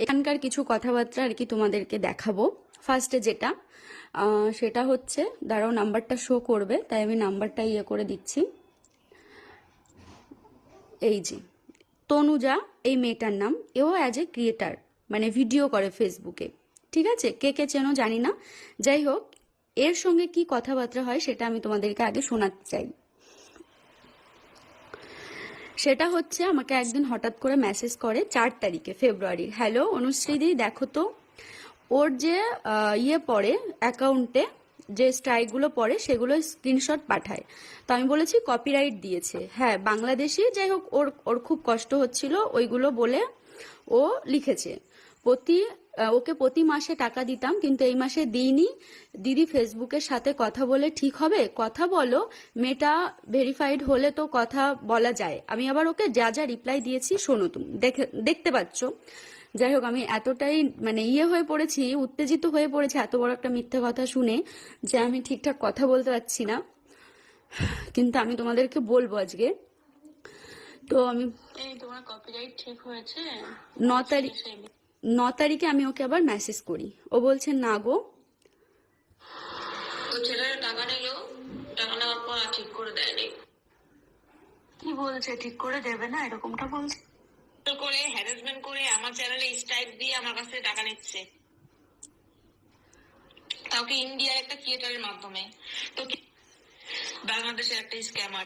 এখানকার কিছু কথাবার্তা আর কি তোমাদেরকে দেখাবো। ফার্স্টে যেটা সেটা হচ্ছে, দাঁড়াও নাম্বারটা শো করবে, তাই আমি নাম্বারটা ইয়ে করে দিচ্ছি। এই যে তনুজা এই মেয়েটার নাম, এও অ্যাজ এ ক্রিয়েটার, মানে ভিডিও করে ফেসবুকে। ঠিক আছে, কে কে চেনো জানি না, যাই হোক এর সঙ্গে কি কথাবার্তা হয় সেটা আমি তোমাদেরকে আগে শোনাতে চাই। সেটা হচ্ছে, আমাকে একদিন হঠাৎ করে মেসেজ করে 4 তারিখে ফেব্রুয়ারির, হ্যালো অনুশ্রীদি দেখো তো ওর যে ইয়ে পড়ে অ্যাকাউন্টে যে স্ট্রাইকগুলো পড়ে সেগুলো স্ক্রিনশট পাঠায়। তো আমি বলেছি কপিরাইট দিয়েছে, হ্যাঁ বাংলাদেশি, যাই হোক ওর ওর খুব কষ্ট হচ্ছিল ওইগুলো বলে ও লিখেছে। ওকে প্রতি মাসে টাকা দিতাম, কিন্তু এই মাসে দিইনি। দিদি ফেসবুকের সাথে কথা বলে ঠিক হবে? কথা বলো, মেয়েটা ভেরিফাইড হলে তো কথা বলা যায়। আমি আবার ওকে যা যা রিপ্লাই দিয়েছি শোনো, তুমি দেখতে পাচ্ছ। যাই হোক আমি এতটাই মানে হয়ে পড়েছি, উত্তেজিত হয়ে পড়েছি এত বড় একটা মিথ্যে কথা শুনে, যে আমি ঠিকঠাক কথা বলতে পারছি না। কিন্তু আমি তোমাদেরকে বলবো আজকে। তো আমি তোমার কপিরাইট ঠিক হয়েছে 9 তারিখে আমি ওকে আবার মেসেজ করি, ও বলছে না গো। তো ছেলেরা টাকা নিল, টাকা নেওয়ার পর আর ঠিক করে দেয়নি। কি বলছে ঠিক করে দেবে না, এরকমটা বলছে। করে হ্যারাসমেন্ট করে আমার চ্যানেলে স্ট্রাইক দিয়ে আমার কাছ থেকে টাকা নিচ্ছে, তাও কি ইন্ডিয়ার একটা ক্রিয়েটারের মাধ্যমে। তো বাংলাদেশের একটা স্ক্যামার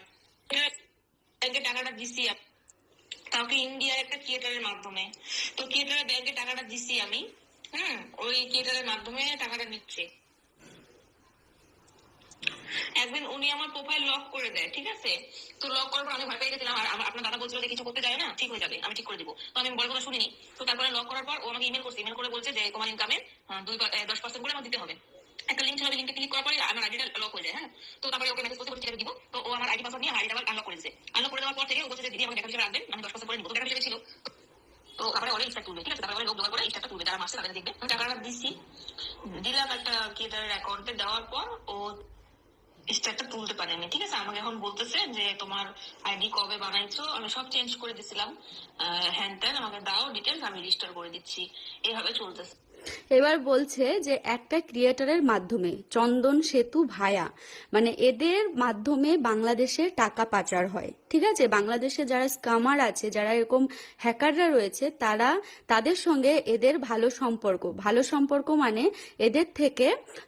ব্যাংকে টাকাটা দিছি, তাও কি ইন্ডিয়ার একটা ক্রিয়েটারের মাধ্যমে। তো ক্রিয়েটারের ব্যাংকে টাকাটা দিছি আমি, ওই ক্রিয়েটারের মাধ্যমে টাকাটা নিচ্ছে। একদিন উনি আমার প্রোফাইল লক করে দেয়, ঠিক আছে। তো লক করার পর আমি ভয় পেয়ে গেছিলাম, আর আপনার দাদা বলছিল যে কিছু করতে যায় না, ঠিক হয়ে যাবে, আমি ঠিক করে দিব। তো আমি বড় কথা শুনিনি। তো তারপরে লক করার পর ও আমাকে ইমেল করে বলছে যে তোমার ইনকামের 10% করে আমার দিতে হবে। একটা লিঙ্ক ছিল, লিঙ্কে ক্লিক করার পরে আমার আইডিটা লক হয়ে যায়। হ্যাঁ, তো তারপরে ওকে মেসেজ করতে দিব। তো ও আমার আইডি পাসওয়ার্ড নিয়ে আইডিটা আবার আনলক করে দিয়েছে। আনলক করে দেওয়ার পর থেকে ও বলছে যে দিদি আমাকে দেখা হিসেবে রাখবেন, আমি 10% করে নিব। তো দেখা হিসেবে ছিল। তো তারপরে ওরা স্টার্ট তুলবে, ঠিক আছে। তারপরে লোক জোগাড় করে স্টার্টটা তুলবে, যারা মাসে তাদের দেখবে। টাকাটা দিচ্ছি, দিলাম একটা ক্রিয়েটারের অ্যাকাউন্টে। দেওয়ার পর ও স্ট্যাটাসটা তুলতে পারেনি, ঠিক আছে। আমাকে এখন বলতেছে যে তোমার আইডি কবে বানাইছো, আমি সব চেঞ্জ করে দিছিলাম, হ্যান ত্যান, আমাকে দাও ডিটেলস, আমি রেজিস্টার করে দিচ্ছি। এভাবে চলতেছে। এবার বলছে যে একটা ক্রিয়েটরের মাধ্যমে, চন্দন সেতু ভায়া, মানে এদের মাধ্যমে বাংলাদেশে টাকা পাচার হয়। ঠিক আছে, বাংলাদেশে যারা স্কামার আছে, যারা এরকম হ্যাকাররা রয়েছে, তাদের সঙ্গে এদের ভালো সম্পর্ক মানে এদের থেকে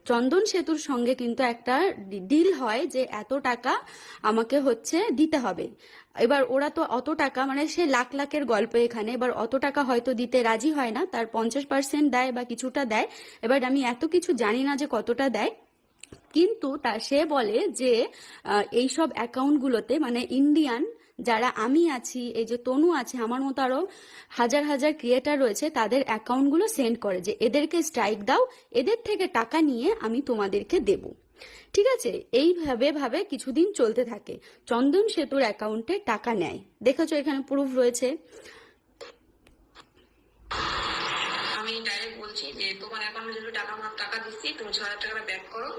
চন্দন সেতুর সঙ্গে কিন্তু একটা ডিল হয় যে এত টাকা আমাকে হচ্ছে দিতে হবে। এবার ওরা তো অত টাকা, মানে সে লাখ লাখের গল্প এখানে, এবার অত টাকা হয়তো দিতে রাজি হয় না, তার 50% দেয় বা কিছুটা দেয়। এবার আমি এত কিছু জানি না যে কতটা দেয়, কিন্তু সে বলে যে এইসব অ্যাকাউন্টগুলোতে, মানে ইন্ডিয়ান যারা আমি আছি, এই যে তনু আছে, আমার মতো আরো হাজার হাজার ক্রিয়েটার রয়েছে, তাদের অ্যাকাউন্টগুলো সেন্ড করে যে এদেরকে স্ট্রাইক দাও, এদের থেকে টাকা নিয়ে আমি তোমাদেরকে দেব। ঠিক আছে, এইভাবে কিছুদিন চলতে থাকে। চন্দন সেতুর অ্যাকাউন্টে টাকা নেয়, দেখেছো এখানে প্রুফ রয়েছে। আমি ডাইরেক্ট বলছি যে তোমার অ্যাকাউন্টে যদি টাকা দিচ্ছি, তুমি 6,000 টাকাটা ব্যাক করো,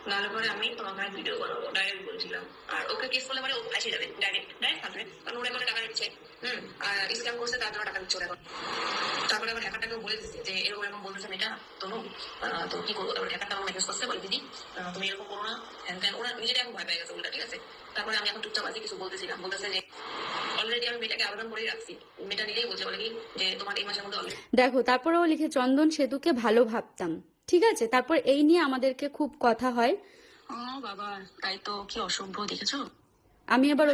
নাহলে পরে আমি তোমার ভিডিও বানাবো। ডাইরেক্ট বলছিলাম। আর ওকে কেস করলে মানে ও ফাঁসে যাবে, ডাইরেক্ট ফাঁসবে, কারণ ওর অ্যাকাউন্টে টাকা দিচ্ছে, আর স্ক্যাম করছে, তার জন্য টাকা দিচ্ছে ওর অ্যাকাউন্ট। তারপরে আবার হ্যাকারটাকেও বলে দিচ্ছে যে এরকম বলতেছে মেয়েটা তনু, তো কি করবো। তারপরে হ্যাকারটা আমার মেসেজ করছে, বলে দিদি তুমি এরকম করো না, হ্যান ত্যান। ওরা নিজেটা এখন ভয় পেয়ে গেছে উল্টা, ঠিক আছে। তারপরে আমি এখন চুপচাপ আছি, কিছু বলতেছিলাম। বলতেছে যে অলরেডি আমি মেয়েটাকে আবেদন করে রাখছি, মেয়েটা নিজেই বলছে, বলে কি যে তোমার এই মাসের মধ্যে অলরেডি। দেখো তারপরেও লিখে চন্দন সেতুকে ভালো ভাবতাম। ঠিক আছে, তারপর এই নিয়ে আমাদেরকে খুব কথা হয়। ও বাবা, তাই তো কি অসভ্য দেখেছো। আমি আবার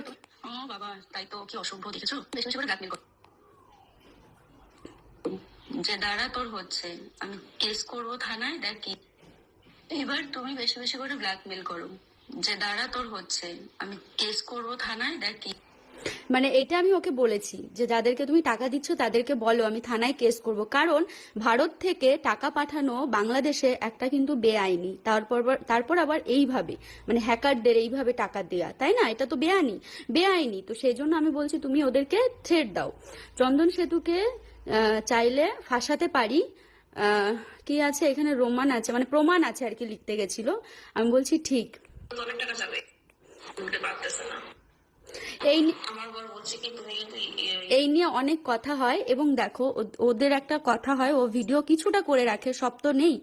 ও বাবা, তাই তো কি অসভ্য দেখেছো। বেশি বেশি করে ব্ল্যাকমেল করো, যে দ্বারা তোর হচ্ছে আমি কেস করবো থানায়, দেখ কি। এবার তুমি বেশি বেশি করে ব্ল্যাকমেল করো, যে দ্বারা তোর হচ্ছে আমি কেস করবো থানায়, দেখ কি। মানে এটা আমি ওকে বলেছি যে যাদেরকে তুমি টাকা দিচ্ছ তাদেরকে বলো আমি থানায় কেস করব, কারণ ভারত থেকে টাকা পাঠানো বাংলাদেশে একটা কিন্তু বেআইনি। তারপর আবার এইভাবে, মানে হ্যাকারদের এইভাবে টাকা দেয়া, তাই না? এটা তো বেআইনি। তো সেই জন্য আমি বলছি তুমি ওদেরকে থ্রেট দাও। চন্দন সেতুকে চাইলে ফাঁসাতে পারি। কি আছে এখানে, রোমান আছে, মানে প্রমাণ আছে আর কি, লিখতে গেছিল। আমি বলছি ঠিক। অনেক টাকা যাবে, উঠতে পারতেছে না। এই আমার বর বলছে কি তুমি কিন্তু এই নিয়ে অনেক কথা হয়, এবং দেখো ওদের একটা কথা হয়, ও ভিডিও কিছুটা করে রাখে, সব তো নেই,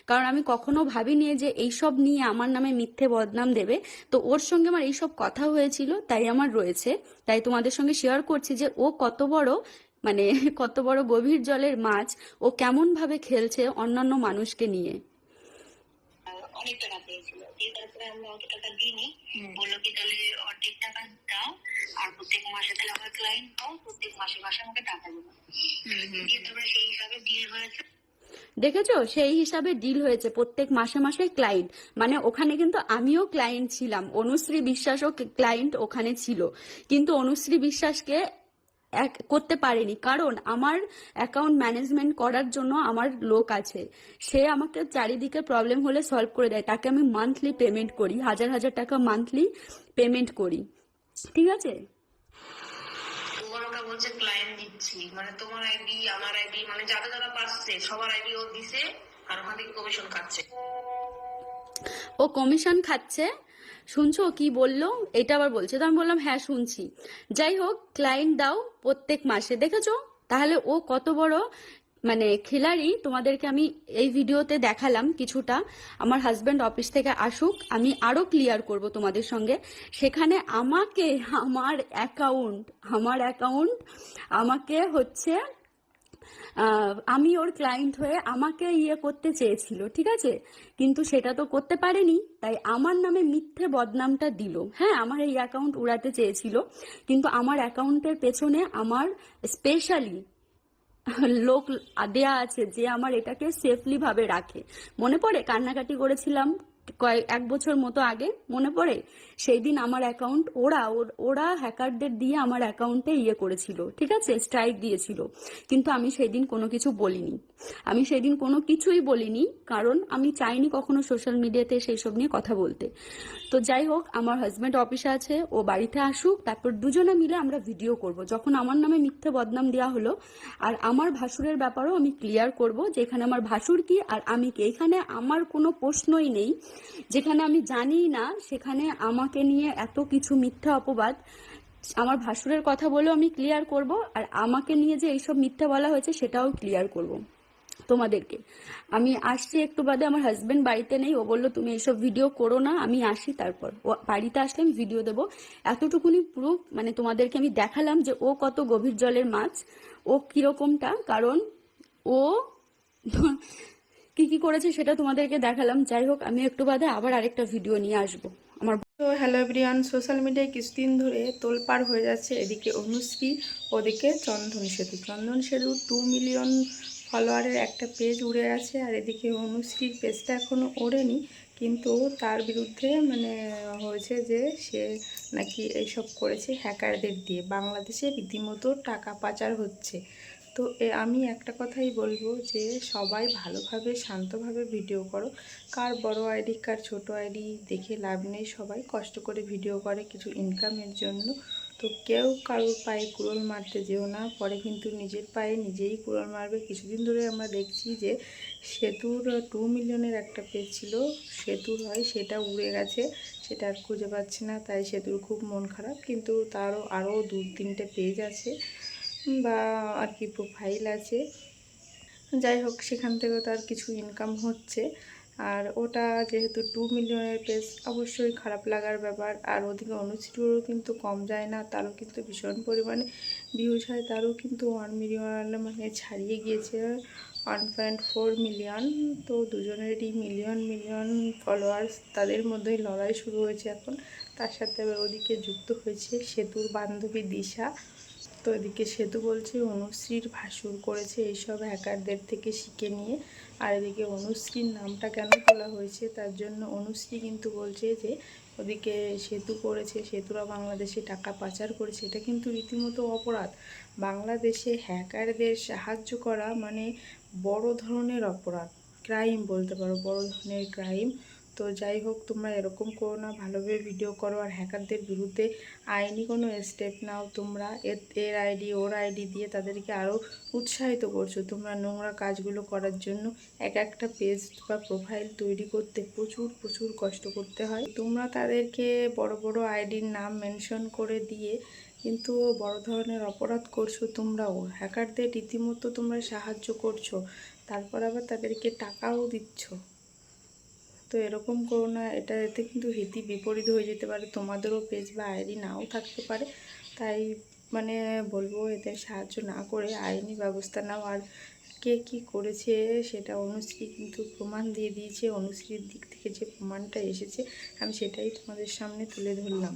কারণ আমি কখনো ভাবিনি যে এইসব নিয়ে আমার নামে মিথ্যে বদনাম দেবে। তো ওর সঙ্গে আমার এইসব কথা হয়েছিল, তাই আমার রয়েছে, তাই তোমাদের সঙ্গে শেয়ার করছি যে ও কত বড়, মানে কত বড় গভীর জলের মাছ, ও কেমন ভাবে খেলছে অন্যান্য মানুষকে নিয়ে। অনেক টাকা পেয়েছিল, দিয়ে তারপরে আমরা অত টাকা দিইনি। বললো কি তাহলে অর্ধেক টাকা দাও, আর প্রত্যেক মাসে তাহলে আমার ক্লায়েন্ট পাও, প্রত্যেক মাসে মাসে আমাকে টাকা দেবো। দিয়ে তারপরে সেই হিসাবে ডিল হয়েছে। দেখেছো, সেই হিসাবে ডিল হয়েছে, প্রত্যেক মাসে মাসে ক্লায়েন্ট, মানে ওখানে কিন্তু আমিও ক্লায়েন্ট ছিলাম, অনুশ্রী বিশ্বাসও ক্লায়েন্ট ওখানে ছিল, কিন্তু অনুশ্রী বিশ্বাসকে করতে পারেনি, কারণ আমার অ্যাকাউন্ট ম্যানেজমেন্ট করার জন্য আমার লোক আছে, সে আমাকে চারিদিকে প্রবলেম হলে সলভ করে দেয়, তাকে আমি মান্থলি পেমেন্ট করি, হাজার হাজার টাকা মান্থলি পেমেন্ট করি, ঠিক আছে। তোমার ওটা বলছে ক্লায়েন্ট দিচ্ছি, মানে তোমার আইডি আমার আইডি মানে যারা যারা পাচ্ছে সবার আইডি ও দিছে, আর ওখান থেকে কমিশন খাচ্ছে। ও কমিশন খাচ্ছে, শুনছো কি বললো, এটা আবার বলছে, তো আমি বললাম হ্যাঁ শুনছি। যাই হোক, ক্লায়েন্ট দাও প্রত্যেক মাসে, দেখেছো তাহলে ও কত বড় মানে খিলাড়ি, তোমাদেরকে আমি এই ভিডিওতে দেখালাম কিছুটা। আমার হাজব্যান্ড অফিস থেকে আসুক, আমি আরো ক্লিয়ার করব তোমাদের সঙ্গে, সেখানে আমাকে আমার অ্যাকাউন্ট আমাকে হচ্ছে আমি ওর ক্লায়েন্ট হয়ে আমাকে ইয়ে করতে চেয়েছিল, ঠিক আছে, কিন্তু সেটা তো করতে পারেনি, তাই আমার নামে মিথ্যে বদনামটা দিল। হ্যাঁ, আমার এই অ্যাকাউন্ট উড়াতে চেয়েছিল, কিন্তু আমার অ্যাকাউন্টের পেছনে আমার স্পেশালি লোক দেয়া আছে যে আমার এটাকে সেফলি ভাবে রাখে। মনে পড়ে কান্নাকাটি করেছিলাম এক বছর মতো আগে, মনে পড়ে সেই দিন আমার অ্যাকাউন্ট ওরা হ্যাকারদের দিয়ে আমার অ্যাকাউন্টে ইয়ে করেছিল, ঠিক আছে, স্ট্রাইক দিয়েছিল, কিন্তু আমি সেই দিন কোনো কিছু বলিনি, আমি সেই দিন কোনো কিছুই বলিনি, কারণ আমি চাইনি কখনো সোশ্যাল মিডিয়াতে সেই সব নিয়ে কথা বলতে। তো যাই হোক, আমার হাজব্যান্ড অফিসে আছে, ও বাড়িতে আসুক, তারপর দুজনে মিলে আমরা ভিডিও করব, যখন আমার নামে মিথ্যে বদনাম দেওয়া হলো। আর আমার ভাসুরের ব্যাপারেও আমি ক্লিয়ার করব যে এখানে আমার ভাসুর কি আর আমি কি, এখানে আমার কোনো প্রশ্নই নেই, যেখানে আমি জানি না সেখানে আমাকে নিয়ে এত কিছু মিথ্যা অপবাদ। আমার ভাসুরের কথা বলেও আমি ক্লিয়ার করব, আর আমাকে নিয়ে যে এইসব মিথ্যা বলা হয়েছে সেটাও ক্লিয়ার করব তোমাদেরকে। আমি আসছি একটু বাদে, আমার হাজবেন্ড বাড়িতে নেই, ও বললো তুমি এইসব ভিডিও করো না, আমি আসি, তারপর ও বাড়িতে আসলে আমি ভিডিও দেবো। এতটুকুনি প্রুফ মানে তোমাদেরকে আমি দেখালাম যে ও কত গভীর জলের মাছ, ও কিরকমটা, কারণ ও কি কি করেছে সেটা তোমাদেরকে দেখালাম। যাই হোক, আমি একটু বাদে আবার আরেকটা ভিডিও নিয়ে আসবো আমার। তো হ্যালো এভরিওয়ান, সোশ্যাল মিডিয়ায় কিছুদিন ধরে তোলপাড় হয়ে যাচ্ছে, এদিকে অনুশ্রী, ওদিকে চন্দন সেতু 2 মিলিয়ন ফলোয়ারের একটা পেজ উড়ে গেছে, আর এদিকে অনুশ্রীর পেজটা এখনও ওড়েনি, কিন্তু তার বিরুদ্ধে মানে হয়েছে যে সে নাকি এইসব করেছে হ্যাকারদের দিয়ে, বাংলাদেশে রীতিমতো টাকা পাচার হচ্ছে। তো আমি একটা কথাই বলবো যে সবাই ভালোভাবে শান্তভাবে ভিডিও করো, কার বড় আইডি কার ছোট আইডি দেখে লাভ নেই, সবাই কষ্ট করে ভিডিও করে কিছু ইনকামের জন্য। তো কেউ কারোর পায়ে কুড়োল মারতে যেও না, পরে কিন্তু নিজের পায়ে নিজেই কুড়োল মারবে। কিছুদিন ধরে আমরা দেখছি যে সেতুর 2 মিলিয়নের একটা পেজ ছিল, সেতুর হয়, সেটা উড়ে গেছে, সেটা আর খুঁজে পাচ্ছে না, তাই সেতুর খুব মন খারাপ। কিন্তু তারও আরও 2-3টে পেজ আছে বা আর কি প্রোফাইল আছে, যাই হোক সেখান থেকেও তার কিছু ইনকাম হচ্ছে। আর ওটা যেহেতু 2 মিলিয়নের পেজ, অবশ্যই খারাপ লাগার ব্যাপার। আর ওদিকে অনুশ্রীরও কিন্তু কম যায় না, তারও কিন্তু ভীষণ পরিমাণে ভিউজ হয়, তারও কিন্তু 1 মিলিয়ন মানে ছাড়িয়ে গিয়েছে, 1.4 মিলিয়ন। তো দুজনেরই মিলিয়ন ফলোয়ার্স, তাদের মধ্যেই লড়াই শুরু হয়েছে এখন। তার সাথে আবার ওদিকে যুক্ত হয়েছে সেতুর বান্ধবী দিশা। তো এদিকে সেতু বলছে অনুশ্রীর ভাসুর করেছে এইসব হ্যাকারদের থেকে শিখে নিয়ে, আর এদিকে অনুশ্রীর নামটা কেন তোলা হয়েছে তার জন্য অনুশ্রী কিন্তু বলছে যে ওদিকে সেতু করেছে, সেতুরা বাংলাদেশে টাকা পাচার করেছে, এটা কিন্তু রীতিমতো অপরাধ। বাংলাদেশে হ্যাকারদের সাহায্য করা মানে বড় ধরনের অপরাধ, ক্রাইম বলতে পারো, বড় ধরনের ক্রাইম। তো যাই হোক, তোমরা এরকম করো না, ভালোভাবে ভিডিও করো আর হ্যাকারদের বিরুদ্ধে আইনি কোনো স্টেপ নাও। তোমরা এর আইডি ওর আইডি দিয়ে তাদেরকে আরও উৎসাহিত করছো। তোমরা নোংরা কাজগুলো করার জন্য এক একটা পেজ বা প্রোফাইল তৈরি করতে প্রচুর প্রচুর কষ্ট করতে হয়। তোমরা তাদেরকে বড় বড় আইডির নাম মেনশন করে দিয়ে কিন্তু বড় ধরনের অপরাধ করছো তোমরাও। হ্যাকারদের রীতিমতো তোমরা সাহায্য করছো, তারপর আবার তাদেরকে টাকাও দিচ্ছ। তো এরকম করো না, এতে কিন্তু হিতে বিপরীত হয়ে যেতে পারে, তোমাদেরও পেজ বা আইডি নাও থাকতে পারে। তাই মানে বলবো, এদের সাহায্য না করে আইনি ব্যবস্থা নাও। আর কে কী করেছে সেটা অনুশ্রী কিন্তু প্রমাণ দিয়ে দিয়েছে। অনুশ্রীর দিক থেকে যে প্রমাণটা এসেছে আমি সেটাই তোমাদের সামনে তুলে ধরলাম।